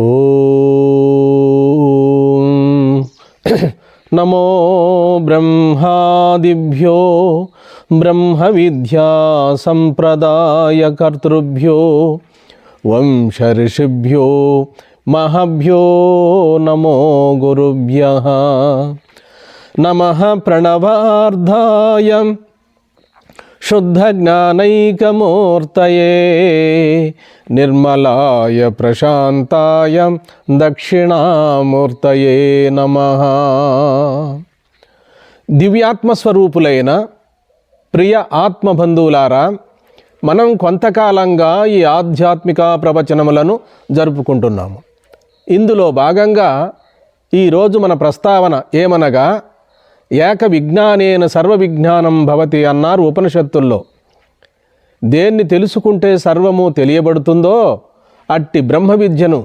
ఓం నమో బ్రహ్మాదిభ్యో బ్రహ్మ విద్యా సంప్రదాయ కర్తృభ్యో వంశ ఋషిభ్యో మహాభ్యో నమో గురుభ్యః నమః ప్రణవార్ధాయ శుద్ధ జ్ఞానైకమూర్తయే నిర్మలాయ ప్రశాంతాయ దక్షిణామూర్తయే నమః. దివ్యాత్మస్వరూపులైన ప్రియ ఆత్మబంధువులారా, మనం కొంతకాలంగా ఈ ఆధ్యాత్మిక ప్రవచనములను జరుపుకుంటున్నాము. ఇందులో భాగంగా ఈరోజు మన ప్రస్తావన ఏమనగా, ఏక విజ్ఞానేన సర్వ విజ్ఞానం భవతి అన్నారు ఉపనిషత్తుల్లో. దేన్ని తెలుసుకుంటే సర్వము తెలియబడుతుందో అట్టి బ్రహ్మ విద్యను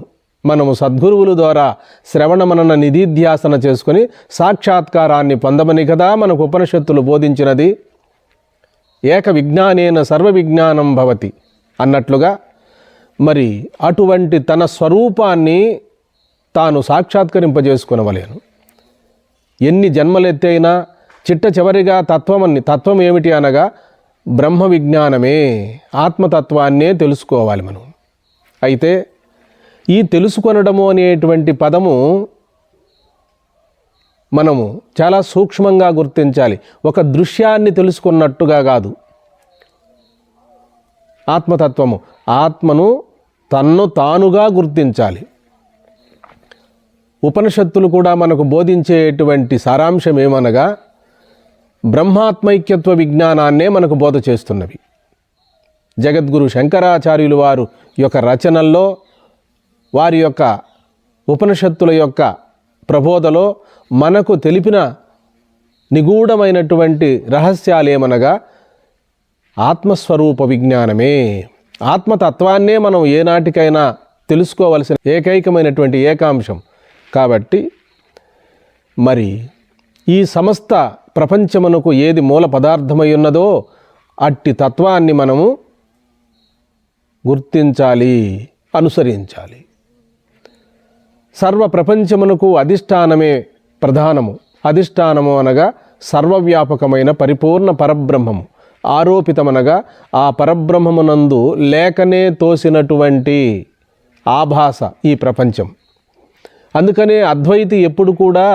మనము సద్గురువుల ద్వారా శ్రవణ మనన నిధిధ్యాసన చేసుకుని సాక్షాత్కారాన్ని పొందమని కదా మనకు ఉపనిషత్తులు బోధించినది. ఏక విజ్ఞానేన సర్వ విజ్ఞానం భవతి అన్నట్లుగా మరి అటువంటి తన స్వరూపాన్ని తాను సాక్షాత్కరింపజేసుకునవలేను. ఎన్ని జన్మలెత్తైనా చిట్ట చివరిగా తత్వం ఏమిటి అనగా బ్రహ్మ విజ్ఞానమే, ఆత్మతత్వాన్నే తెలుసుకోవాలి మనం. అయితే ఈ తెలుసుకొనడము అనేటువంటి పదము మనము చాలా సూక్ష్మంగా గుర్తించాలి. ఒక దృశ్యాన్ని తెలుసుకున్నట్టుగా కాదు. ఆత్మతత్వము, ఆత్మను తన్ను తానుగా గుర్తించాలి. ఉపనిషత్తులు కూడా మనకు బోధించేటువంటి సారాంశం ఏమనగా బ్రహ్మాత్మైక్యత్వ విజ్ఞానాన్నే మనకు బోధ చేస్తున్నవి. జగద్గురు శంకరాచార్యులు వారు యొక్క రచనల్లో, వారి యొక్క ఉపనిషత్తుల యొక్క ప్రబోధలో మనకు తెలిపిన నిగూఢమైనటువంటి రహస్యాలేమనగా ఆత్మస్వరూప విజ్ఞానమే. ఆత్మతత్వాన్నే మనం ఏనాటికైనా తెలుసుకోవలసిన ఏకైకమైనటువంటి ఏకాంశం. కాబట్టి మరి ఈ సమస్త ప్రపంచమునకు ఏది మూల పదార్థమై ఉన్నదో అట్టి తత్వాన్ని మనము గుర్తించాలి, అనుసరించాలి. సర్వ ప్రపంచమునకు అధిష్టానమే ప్రధానము. అధిష్టానము అనగా సర్వవ్యాపకమైన పరిపూర్ణ పరబ్రహ్మము. ఆరోపితమనగా ఆ పరబ్రహ్మమునందు లేకనే తోసినటువంటి ఆభాస ఈ ప్రపంచం. అందుకనే అద్వైతి ఎప్పుడు కూడా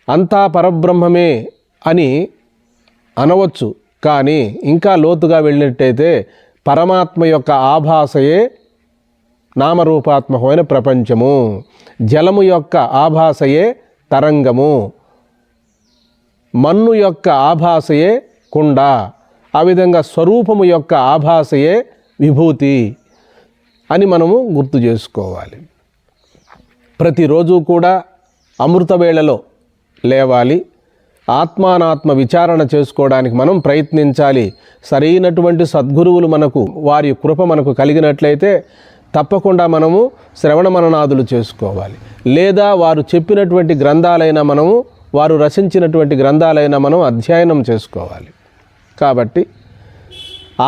అంతా పరబ్రహ్మమే అని అనవచ్చు. కానీ ఇంకా లోతుగా వెళ్ళినట్టయితే పరమాత్మ యొక్క ఆభాసయే నామరూపాత్మకమైన ప్రపంచము, జలము యొక్క ఆభాసయే తరంగము, మన్ను యొక్క ఆభాసయే కుండ, ఆ విధంగా స్వరూపము యొక్క ఆభాసయే విభూతి అని మనము గుర్తు చేసుకోవాలి. ప్రతిరోజు కూడా అమృత వేళలో లేవాలి. ఆత్మానాత్మ విచారణ చేసుకోవడానికి మనం ప్రయత్నించాలి. సరైనటువంటి సద్గురువులు మనకు, వారి కృప మనకు కలిగినట్లయితే తప్పకుండా మనము శ్రవణ మననాదులు చేసుకోవాలి. లేదా వారు చెప్పినటువంటి గ్రంథాలైనా మనము, వారు రచించినటువంటి గ్రంథాలైనా మనం అధ్యయనం చేసుకోవాలి. కాబట్టి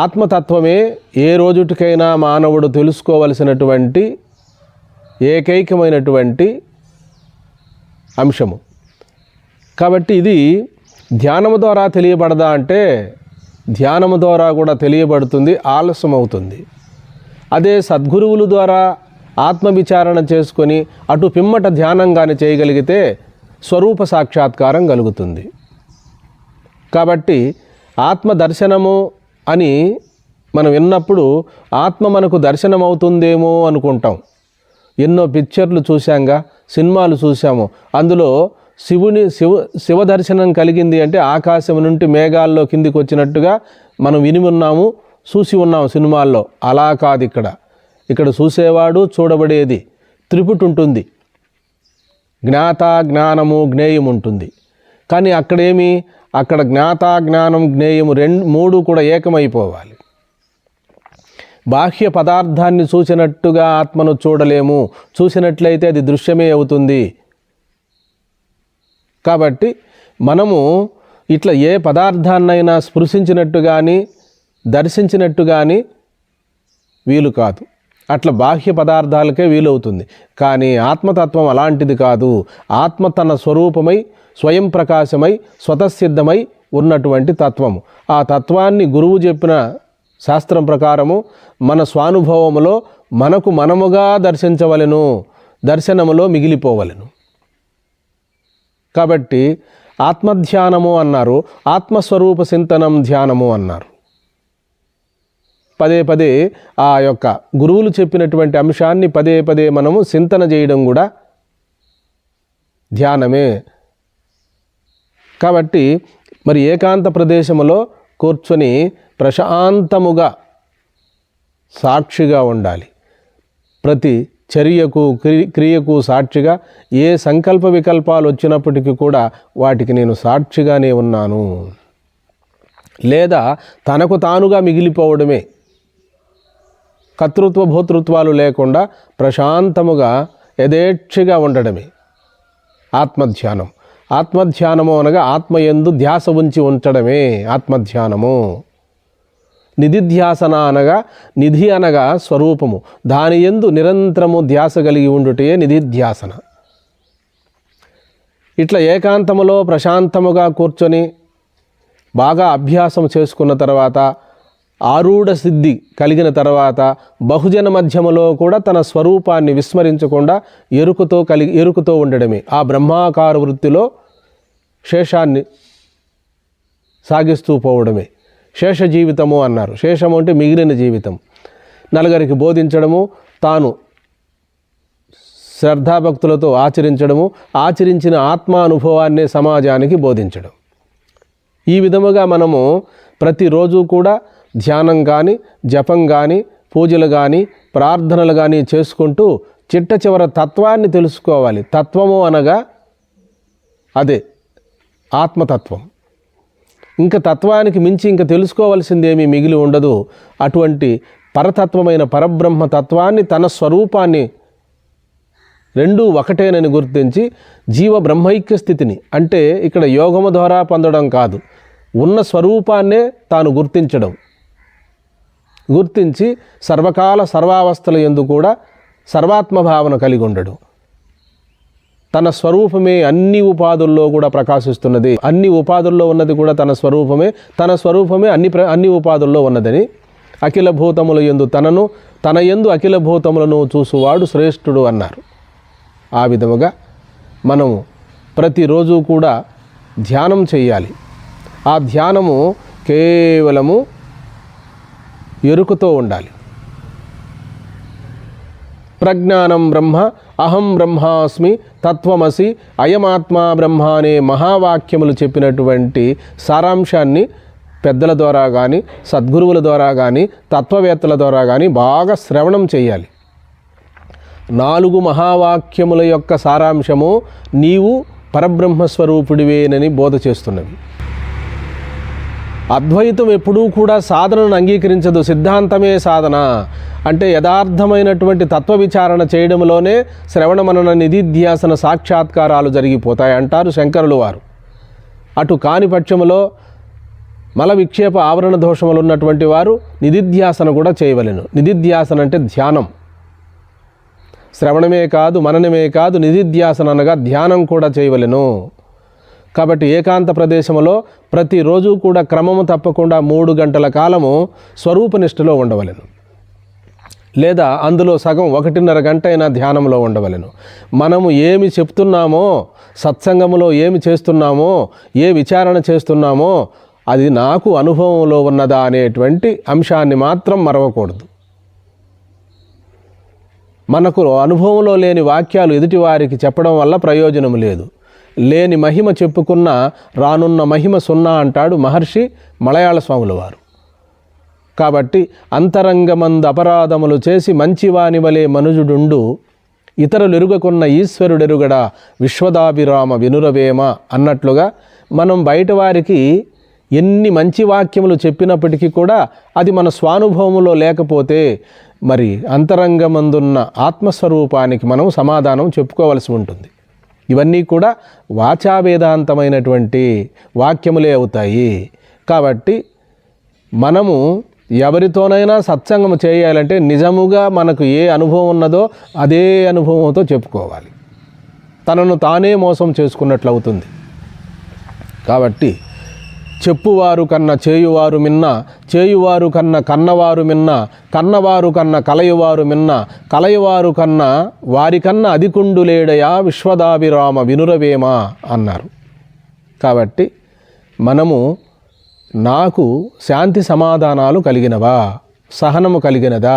ఆత్మతత్వమే ఏ రోజుటికైనా మానవుడు తెలుసుకోవలసినటువంటి ఏకైకమైనటువంటి అంశము. కాబట్టి ఇది ధ్యానము ద్వారా తెలియబడదా అంటే ధ్యానము ద్వారా కూడా తెలియబడుతుంది, ఆలస్యం అవుతుంది. అదే సద్గురువుల ద్వారా ఆత్మవిచారణ చేసుకొని అటు పిమ్మట ధ్యానంగానే చేయగలిగితే స్వరూప సాక్షాత్కారం కలుగుతుంది. కాబట్టి ఆత్మ దర్శనము అని మనం విన్నప్పుడు ఆత్మ మనకు దర్శనం అవుతుందేమో అనుకుంటాం. ఎన్నో పిక్చర్లు చూశాంగా, సినిమాలు చూసాము. అందులో శివ దర్శనం కలిగింది అంటే ఆకాశం నుండి మేఘాల్లో కిందికి వచ్చినట్టుగా మనం విని ఉన్నాము, చూసి ఉన్నాము సినిమాల్లో. అలా కాదు. ఇక్కడ చూసేవాడు, చూడబడేది త్రిపుటి ఉంటుంది. జ్ఞాత, జ్ఞానము, జ్ఞేయం ఉంటుంది. కానీ అక్కడ జ్ఞాత, జ్ఞానం, జ్ఞేయము మూడు కూడా ఏకమైపోవాలి. బాహ్య పదార్థాన్ని చూసినట్టుగా ఆత్మను చూడలేము. చూసినట్లయితే అది దృశ్యమే అవుతుంది. కాబట్టి మనము ఇట్లా ఏ పదార్థాన్నైనా స్పృశించినట్టు కానీ దర్శించినట్టు కానీ వీలు కాదు. అట్లా బాహ్య పదార్థాలకే వీలవుతుంది. కానీ ఆత్మతత్వం అలాంటిది కాదు. ఆత్మ తన స్వరూపమై స్వయం ప్రకాశమై స్వతసిద్ధమై ఉన్నటువంటి తత్వము. ఆ తత్వాన్ని గురువు చెప్పిన శాస్త్రం ప్రకారము మన స్వానుభవములో మనకు మనముగా దర్శించవలెను, దర్శనములో మిగిలిపోవలెను. కాబట్టి ఆత్మధ్యానము అన్నారు, ఆత్మస్వరూప చింతనం ధ్యానము అన్నారు. పదే పదే ఆ యొక్క గురువులు చెప్పినటువంటి అంశాన్ని పదే పదే మనము చింతన చేయడం కూడా ధ్యానమే. కాబట్టి మరి ఏకాంత ప్రదేశములో కూర్చొని ప్రశాంతముగా సాక్షిగా ఉండాలి. ప్రతి చర్యకు క్రియకు సాక్షిగా, ఏ సంకల్ప వికల్పాలు వచ్చినప్పటికీ కూడా వాటికి నేను సాక్షిగానే ఉన్నాను. లేదా తనకు తానుగా మిగిలిపోవడమే, కర్తృత్వ భోతృత్వాలు లేకుండా ప్రశాంతముగా యథేచ్ఛగా ఉండడమే ఆత్మధ్యానం. ఆత్మధ్యానము అనగా ఆత్మయందు ధ్యాస ఉంచి ఉంచడమే ఆత్మధ్యానము. నిధిధ్యాసన అనగా, నిధి అనగా స్వరూపము, దాని యందు నిరంతరము ధ్యాస కలిగి ఉండుటే నిధిధ్యాసన. ఇట్లా ఏకాంతములో ప్రశాంతముగా కూర్చొని బాగా అభ్యాసం చేసుకున్న తర్వాత, ఆరూఢ సిద్ధి కలిగిన తర్వాత, బహుజన మధ్యములో కూడా తన స్వరూపాన్ని విస్మరించకుండా ఎరుకుతో ఉండడమే ఆ బ్రహ్మాకార వృత్తిలో శేషాన్ని సాగిస్తూ పోవడమే శేష జీవితము అన్నారు. శేషము అంటే మిగిలిన జీవితం. నలుగురికి బోధించడము, తాను శ్రద్ధాభక్తులతో ఆచరించడము, ఆచరించిన ఆత్మానుభవాన్నే సమాజానికి బోధించడం. ఈ విధముగా మనము ప్రతిరోజు కూడా ధ్యానం కానీ, జపం కానీ, పూజలు కానీ, ప్రార్థనలు కానీ చేసుకుంటూ చిట్ట చివర తత్వాన్ని తెలుసుకోవాలి. తత్వము అనగా అదే ఆత్మతత్వం. ఇంకా తత్వానికి మించి ఇంకా తెలుసుకోవాల్సిందేమీ మిగిలి ఉండదు. అటువంటి పరతత్వమైన పరబ్రహ్మ తత్వాన్ని, తన స్వరూపాన్ని రెండూ ఒకటేనని గుర్తించి జీవ బ్రహ్మైక్య స్థితిని, అంటే ఇక్కడ యోగము ద్వారా పొందడం కాదు, ఉన్న స్వరూపాన్నే తాను గుర్తించి సర్వకాల సర్వావస్థల యందు కూడా సర్వాత్మభావన కలిగి ఉండడు. తన స్వరూపమే అన్ని ఉపాధుల్లో కూడా ప్రకాశిస్తున్నది. అన్ని ఉపాధుల్లో ఉన్నది కూడా తన స్వరూపమే. తన స్వరూపమే అన్ని ఉపాధుల్లో ఉన్నదని, అఖిల భూతముల యందు తనను, తన యందు అఖిల భూతములను చూసువాడు శ్రేష్ఠుడు అన్నారు. ఆ విధముగా మనము ప్రతిరోజు కూడా ధ్యానం చేయాలి. ఆ ధ్యానము కేవలము ఎరుకుతో ఉండాలి. ప్రజ్ఞానం బ్రహ్మ, అహం బ్రహ్మాస్మి, తత్వమసి, అయమాత్మా బ్రహ్మ అనే మహావాక్యములు చెప్పినటువంటి సారాంశాన్ని పెద్దల ద్వారా కానీ, సద్గురువుల ద్వారా కానీ, తత్వవేత్తల ద్వారా కానీ బాగా శ్రవణం చేయాలి. 4 మహావాక్యముల యొక్క సారాంశము నీవు పరబ్రహ్మస్వరూపుడివేనని బోధ చేస్తున్నవి. అద్వైతం ఎప్పుడూ కూడా సాధనను అంగీకరించదు, సిద్ధాంతమే సాధన. అంటే యథార్థమైనటువంటి తత్వ విచారణ చేయడంలోనే శ్రవణ మనన నిధిధ్యాసన సాక్షాత్కారాలు జరిగిపోతాయి అంటారు శంకరులు వారు. అటు కాని పక్షములో మల విక్షేప ఆవరణ దోషములు ఉన్నటువంటి వారు నిధిధ్యాసన కూడా చేయవలెను. నిధిధ్యాసన అంటే ధ్యానం. శ్రవణమే కాదు, మననమే కాదు, నిధిధ్యాసన అనగా ధ్యానం కూడా చేయవలెను. కాబట్టి ఏకాంత ప్రదేశంలో ప్రతిరోజు కూడా క్రమము తప్పకుండా 3 గంటల కాలము స్వరూపనిష్టలో ఉండవలెను. లేదా అందులో సగం 1.5 గంట అయినా ధ్యానంలో ఉండవలెను. మనము ఏమి చెప్తున్నామో, సత్సంగములో ఏమి చేస్తున్నామో, ఏ విచారణ చేస్తున్నామో అది నాకు అనుభవంలో ఉన్నదా అనేటువంటి అంశాన్ని మాత్రం మరవకూడదు. మనకు అనుభవంలో లేని వాక్యాలు ఎదుటివారికి చెప్పడం వల్ల ప్రయోజనం లేదు. లేని మహిమ చెప్పుకున్న రానున్న మహిమ సున్నా అంటాడు మహర్షి మలయాళ స్వాముల వారు. కాబట్టి అంతరంగమందు అపరాధములు చేసి మంచివాని వలె మనుజుడుండు, ఇతరులు ఎరుగకున్న ఈశ్వరుడెరుగడా విశ్వదాభిరామ వినురవేమ అన్నట్లుగా మనం బయట వారికి ఎన్ని మంచి వాక్యములు చెప్పినప్పటికీ కూడా అది మన స్వానుభవములో లేకపోతే మరి అంతరంగమందున్న ఆత్మస్వరూపానికి మనం సమాధానం చెప్పుకోవలసి ఉంటుంది. ఇవన్నీ కూడా వాచావేదాంతమైనటువంటి వాక్యములే అవుతాయి. కాబట్టి మనము ఎవరితోనైనా సత్సంగం చేయాలంటే నిజముగా మనకు ఏ అనుభవం ఉన్నదో అదే అనుభవంతో చెప్పుకోవాలి. తనను తానే మోసం చేసుకున్నట్లు అవుతుంది. కాబట్టి చెప్పువారు కన్న చేయువారు మిన్న, చేయువారు కన్న కన్నవారు మిన్న, కన్నవారు కన్న కలయువారు మిన్న, కలయువారు కన్న వారికన్నా అధికుండులేడయా విశ్వదాభిరామ వినురవేమ అన్నారు. కాబట్టి మనము నాకు శాంతి సమాధానాలు కలిగినవా, సహనము కలిగినదా,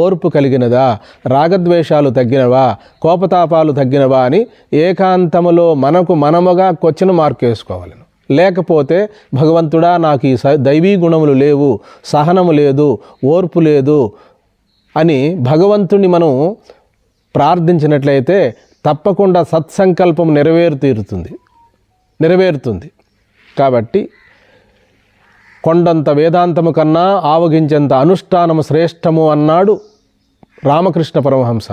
ఓర్పు కలిగినదా, రాగద్వేషాలు తగ్గినవా, కోపతాపాలు తగ్గినవా అని ఏకాంతములో మనముగా క్వశ్చన్ మార్క్ వేసుకోవాలి. లేకపోతే భగవంతుడా నాకు ఈ దైవీ గుణములు లేవు, సహనము లేదు, ఓర్పు లేదు అని భగవంతుని మనం ప్రార్థించినట్లయితే తప్పకుండా సత్సంకల్పం నెరవేరుతుంది. కాబట్టి కొండంత వేదాంతము కన్నా ఆవగించేంత అనుష్ఠానము శ్రేష్టము అన్నాడు రామకృష్ణ పరమహంస.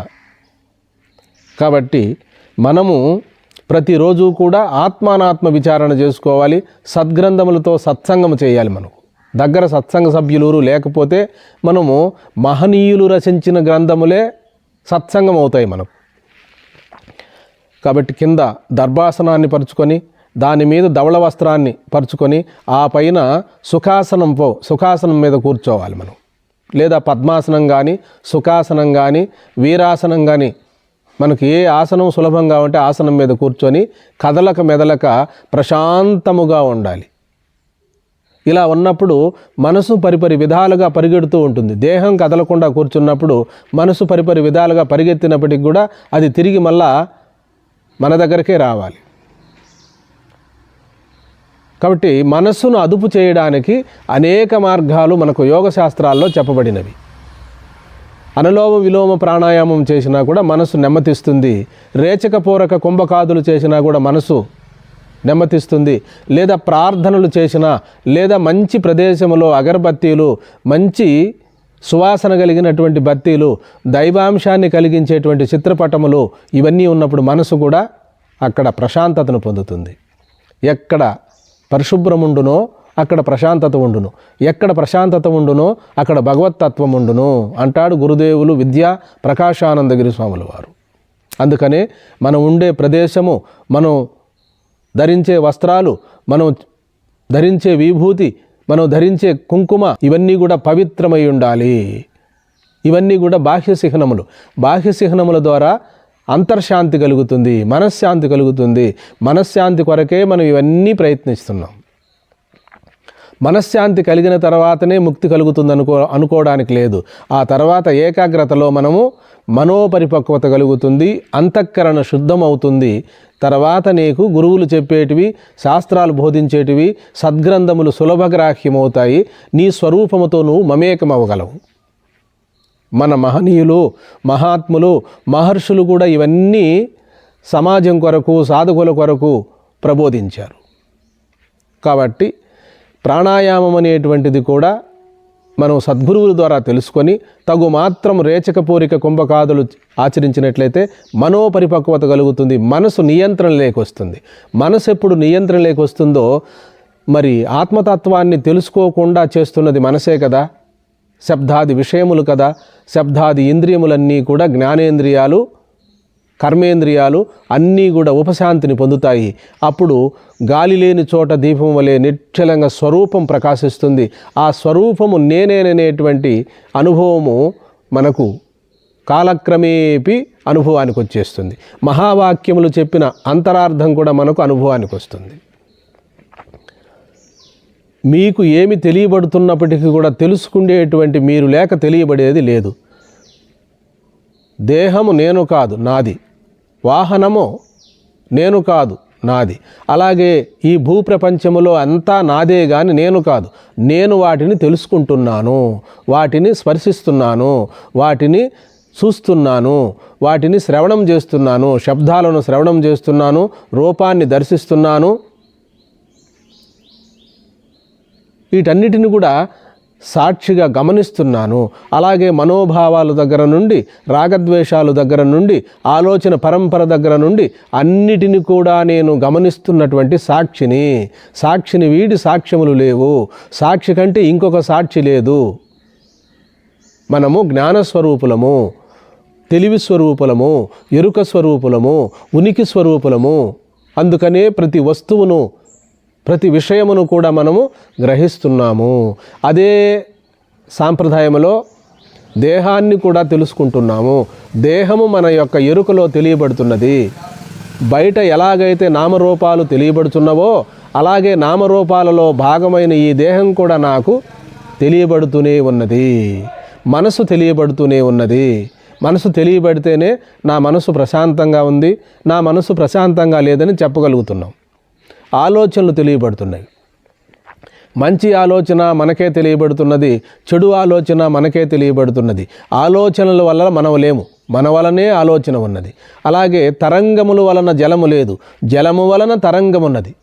కాబట్టి మనము ప్రతిరోజు కూడా ఆత్మానాత్మ విచారణ చేసుకోవాలి. సద్గ్రంథములతో సత్సంగము చేయాలి. మనకు దగ్గర సత్సంగ సభ్యులు లేకపోతే మనము మహనీయులు రచించిన గ్రంథములే సత్సంగం అవుతాయి మనకు. కాబట్టి కింద దర్భాసనాన్ని పరుచుకొని దాని మీద ధవళ వస్త్రాన్ని పరుచుకొని ఆ పైన సుఖాసనం మీద కూర్చోవాలి మనం. లేదా పద్మాసనం కానీ, సుఖాసనం కానీ, వీరాసనం కానీ, మనకి ఏ ఆసనం సులభంగా ఉంటే ఆసనం మీద కూర్చొని కదలక మెదలక ప్రశాంతముగా ఉండాలి. ఇలా ఉన్నప్పుడు మనసు పరిపరి విధాలుగా పరిగెడుతూ ఉంటుంది. దేహం కదలకుండా కూర్చున్నప్పుడు మనసు పరిపరి విధాలుగా పరిగెత్తినప్పటికి కూడా అది తిరిగి మళ్ళా మన దగ్గరకే రావాలి. కాబట్టి మనస్సును అదుపు చేయడానికి అనేక మార్గాలు మనకు యోగ శాస్త్రాల్లో చెప్పబడినవి. అనులోమ విలోమ ప్రాణాయామం చేసినా కూడా మనసు నెమ్మదిస్తుంది. రేచకపూరక కుంభకాదులు చేసినా కూడా మనసు నెమ్మదిస్తుంది. లేదా ప్రార్థనలు చేసినా, లేదా మంచి ప్రదేశంలో అగరబత్తీలు, మంచి సువాసన కలిగినటువంటి బత్తీలు, దైవాంశాన్ని కలిగించేటువంటి చిత్రపటములు ఇవన్నీ ఉన్నప్పుడు మనసు కూడా అక్కడ ప్రశాంతతను పొందుతుంది. ఎక్కడ పరిశుభ్రముండునో అక్కడ ప్రశాంతత ఉండును, ఎక్కడ ప్రశాంతత ఉండునో అక్కడ భగవత్తత్వం ఉండును అంటాడు గురుదేవులు విద్యా ప్రకాశానందగిరి స్వాముల వారు. అందుకనే మనం ఉండే ప్రదేశము, మనం ధరించే వస్త్రాలు, మనం ధరించే విభూతి, మనం ధరించే కుంకుమ ఇవన్నీ కూడా పవిత్రమై ఉండాలి. ఇవన్నీ కూడా బాహ్య చిహ్నములు. బాహ్య చిహ్నముల ద్వారా అంతర్శాంతి కలుగుతుంది, మనశ్శాంతి కలుగుతుంది. మనశ్శాంతి కొరకే మనం ఇవన్నీ ప్రయత్నిస్తున్నాం. మనశ్శాంతి కలిగిన తర్వాతనే ముక్తి కలుగుతుంది అనుకోవడానికి లేదు. ఆ తర్వాత ఏకాగ్రతలో మనము మనోపరిపక్వత కలుగుతుంది, అంతఃకరణ శుద్ధమవుతుంది. తర్వాత నీకు గురువులు చెప్పేటివి, శాస్త్రాలు బోధించేటివి, సద్గ్రంథములు సులభగ్రాహ్యమవుతాయి. నీ స్వరూపముతో నువ్వు మమేకమవ్వగలవు. మన మహనీయులు, మహాత్ములు, మహర్షులు కూడా ఇవన్నీ సమాజం కొరకు, సాధకుల కొరకు ప్రబోధించారు. కాబట్టి ప్రాణాయామం అనేటువంటిది కూడా మనం సద్గురువుల ద్వారా తెలుసుకొని తగు మాత్రం రేచకపూరిక కుంభకాదులు ఆచరించినట్లయితే మనోపరిపక్వత కలుగుతుంది. మనసు నియంత్రణ లేకొస్తుంది. మనసు ఎప్పుడు నియంత్రణ లేకొస్తుందో మరి ఆత్మతత్వాన్ని తెలుసుకోకుండా చేస్తున్నది మనసే కదా. శబ్దాది విషయములు కదా. శబ్దాది ఇంద్రియములన్నీ కూడా జ్ఞానేంద్రియాలు, కర్మేంద్రియాలు అన్నీ కూడా ఉపశాంతిని పొందుతాయి. అప్పుడు గాలి లేని చోట దీపం వలె నిశ్చలంగా స్వరూపం ప్రకాశిస్తుంది. ఆ స్వరూపము నేనేననేటువంటి అనుభవము మనకు కాలక్రమేపీ అనుభవానికి వచ్చేస్తుంది. మహావాక్యములు చెప్పిన అంతరార్థం కూడా మనకు అనుభవానికి వస్తుంది. మీకు ఏమి తెలియబడుతున్నప్పటికీ కూడా తెలుసుకునేటువంటి మీరు లేక తెలియబడేది లేదు. దేహము నేను కాదు నాది, వాహనము నేను కాదు నాది. అలాగే ఈ భూప్రపంచములో అంతా నాదే కానీ నేను కాదు. నేను వాటిని తెలుసుకుంటున్నాను, వాటిని స్పర్శిస్తున్నాను, వాటిని చూస్తున్నాను, వాటిని శ్రవణం చేస్తున్నాను, శబ్దాలను శ్రవణం చేస్తున్నాను, రూపాన్ని దర్శిస్తున్నాను. వీటన్నిటిని కూడా సాక్షిగా గమనిస్తున్నాను. అలాగే మనోభావాల దగ్గర నుండి, రాగద్వేషాల దగ్గర నుండి, ఆలోచన పరంపర దగ్గర నుండి అన్నిటిని కూడా నేను గమనిస్తున్నటువంటి సాక్షిని వీడి సాక్ష్యములు లేవు. సాక్షి కంటే ఇంకొక సాక్షి లేదు. మనము జ్ఞానస్వరూపులము, తెలివి స్వరూపులము, ఎరుక స్వరూపులము, ఉనికి స్వరూపులము. అందుకనే ప్రతి వస్తువును, ప్రతి విషయమును కూడా మనము గ్రహిస్తున్నాము. అదే సాంప్రదాయంలో దేహాన్ని కూడా తెలుసుకుంటున్నాము. దేహము మన యొక్క ఎరుకలో తెలియబడుతున్నది. బయట ఎలాగైతే నామరూపాలు తెలియబడుతున్నవో అలాగే నామరూపాలలో భాగమైన ఈ దేహం కూడా నాకు తెలియబడుతూనే ఉన్నది. మనసు తెలియబడుతూనే ఉన్నది. మనసు తెలియబడితేనే నా మనసు ప్రశాంతంగా ఉంది, నా మనసు ప్రశాంతంగా లేదని చెప్పగలుగుతున్నాం. ఆలోచనలు తెలియబడుతున్నాయి. మంచి ఆలోచన మనకే తెలియబడుతున్నది, చెడు ఆలోచన మనకే తెలియబడుతున్నది. ఆలోచనల వల్ల మనం లేము, మన వలనే ఆలోచన ఉన్నది. అలాగే తరంగముల వలన జలము లేదు, జలము వలన తరంగం ఉన్నది.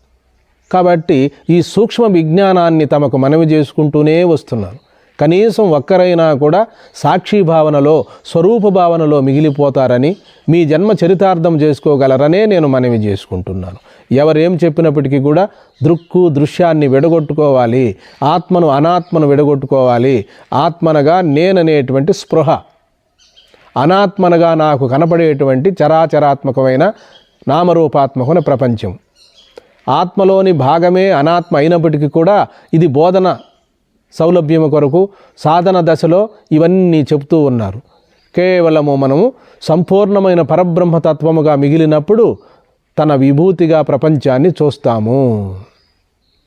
కాబట్టి ఈ సూక్ష్మ విజ్ఞానాన్ని తమకు మనవి చేసుకుంటూనే వస్తున్నారు. కనీసం ఒక్కరైనా కూడా సాక్షి భావనలో, స్వరూప భావనలో మిగిలిపోతారని, మీ జన్మ చరితార్థం చేసుకోగలరనే నేను మనవి చేసుకుంటున్నాను. ఎవరేం చెప్పినప్పటికీ కూడా దృశ్యాన్ని విడగొట్టుకోవాలి, ఆత్మను అనాత్మను విడగొట్టుకోవాలి. ఆత్మనగా నేననేటువంటి స్పృహ, అనాత్మనగా నాకు కనపడేటువంటి చరాచరాత్మకమైన నామరూపాత్మకమైన ప్రపంచం. ఆత్మలోని భాగమే అనాత్మ అయినప్పటికీ కూడా ఇది బోధన సౌలభ్యము కొరకు సాధన దశలో ఇవన్నీ చెప్తూ ఉన్నారు. కేవలము మనము సంపూర్ణమైన పరబ్రహ్మతత్వముగా మిగిలినప్పుడు తన విభూతిగా ప్రపంచాన్ని చూస్తాము,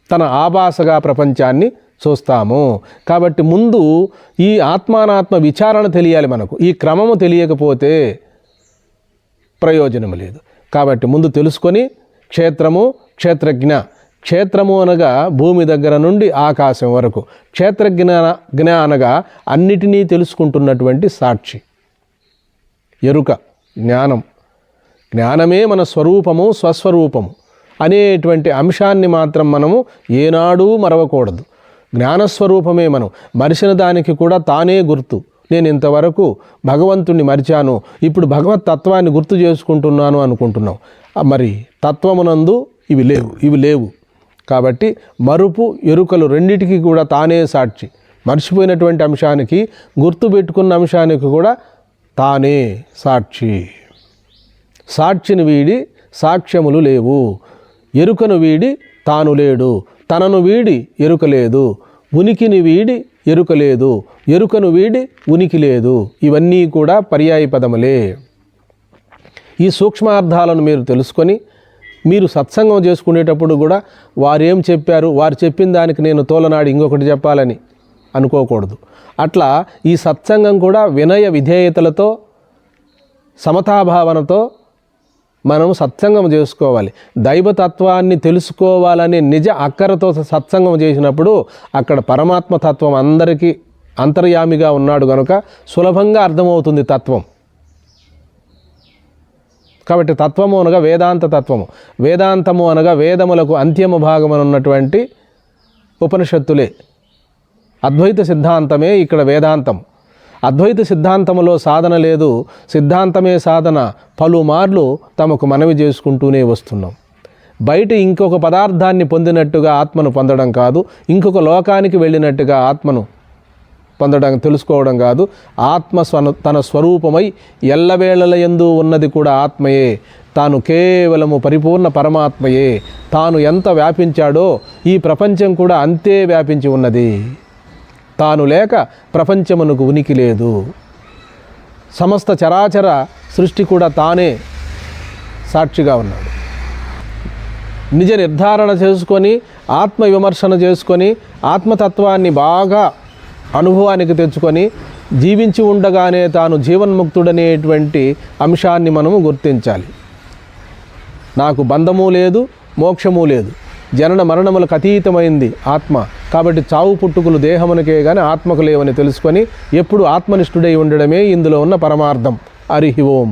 తన ఆభాసగా ప్రపంచాన్ని చూస్తాము. కాబట్టి ముందు ఈ ఆత్మానాత్మ విచారణ తెలియాలి మనకు. ఈ క్రమము తెలియకపోతే ప్రయోజనం లేదు. కాబట్టి ముందు తెలుసుకొని క్షేత్రము, క్షేత్రజ్ఞ. క్షేత్రము అనగా భూమి దగ్గర నుండి ఆకాశం వరకు, క్షేత్రజ్ఞ అనగా అన్నిటినీ తెలుసుకుంటున్నటువంటి సాక్షి, ఎరుక, జ్ఞానం. జ్ఞానమే మన స్వరూపము, స్వస్వరూపము అనేటువంటి అంశాన్ని మాత్రం మనము ఏనాడూ మరవకూడదు. జ్ఞానస్వరూపమే మనం. మరిచిన దానికి కూడా తానే గుర్తు. నేను ఇంతవరకు భగవంతుణ్ణి మరిచాను, ఇప్పుడు భగవత్ తత్వాన్ని గుర్తు చేసుకుంటున్నాను అనుకుంటున్నాం. మరి తత్వమునందు ఇవి లేవు. కాబట్టి మరుపు, ఎరుకలు రెండిటికి కూడా తానే సాక్షి. మర్చిపోయినటువంటి అంశానికి, గుర్తుపెట్టుకున్న అంశానికి కూడా తానే సాక్షి. సాక్షిని వీడి సాక్ష్యములు లేవు. ఎరుకను వీడి తాను లేడు, తనను వీడి ఎరుక లేదు, ఉనికిని వీడి ఎరుక లేదు, ఎరుకను వీడి ఉనికి లేదు. ఇవన్నీ కూడా పర్యాయ పదములే. ఈ సూక్ష్మార్థాలను మీరు తెలుసుకొని మీరు సత్సంగం చేసుకునేటప్పుడు కూడా వారేం చెప్పారు, వారు చెప్పిన దానికి నేను తోలనాడి ఇంకొకటి చెప్పాలని అనుకోకూడదు. అట్లా ఈ సత్సంగం కూడా వినయ విధేయతలతో, సమతాభావనతో మనం సత్సంగం చేసుకోవాలి. దైవతత్వాన్ని తెలుసుకోవాలనే నిజ అక్కరతో సత్సంగం చేసినప్పుడు అక్కడ పరమాత్మతత్వం అందరికీ అంతర్యామిగా ఉన్నాడు కనుక సులభంగా అర్థమవుతుంది తత్వం. కాబట్టి తత్వము అనగా వేదాంత తత్వము, వేదాంతము అనగా వేదములకు అంత్యమ భాగమనున్నటువంటి ఉపనిషత్తులే. అద్వైత సిద్ధాంతమే ఇక్కడ వేదాంతం. అద్వైత సిద్ధాంతములో సాధన లేదు, సిద్ధాంతమే సాధన పలుమార్లు తమకు మనవి చేసుకుంటూనే వస్తున్నాం. బయట ఇంకొక పదార్థాన్ని పొందినట్టుగా ఆత్మను పొందడం కాదు, ఇంకొక లోకానికి వెళ్ళినట్టుగా ఆత్మను పొందడం, తెలుసుకోవడం కాదు. ఆత్మ తన స్వరూపమై ఎల్లవేళల యందు ఉన్నది కూడా ఆత్మయే. తాను కేవలము పరిపూర్ణ పరమాత్మయే. తాను ఎంత వ్యాపించాడో ఈ ప్రపంచం కూడా అంతే వ్యాపించి ఉన్నది. తాను లేక ప్రపంచమునకు ఉనికి లేదు. సమస్త చరాచర సృష్టి కూడా తానే సాక్షిగా ఉన్నాడు. నిజ నిర్ధారణ చేసుకొని, ఆత్మ విమర్శన చేసుకొని, ఆత్మతత్వాన్ని బాగా అనుభవానికి తెచ్చుకొని జీవించి ఉండగానే తాను జీవన్ముక్తుడనేటువంటి అంశాన్ని మనము గుర్తించాలి. నాకు బంధము లేదు, మోక్షము లేదు, జనన మరణములకు అతీతమైంది ఆత్మ. కాబట్టి చావు పుట్టుకులు దేహమునకే కానీ ఆత్మకు లేవని తెలుసుకొని ఎప్పుడు ఆత్మనిష్ఠుడై ఉండడమే ఇందులో ఉన్న పరమార్థం. హరి ఓం.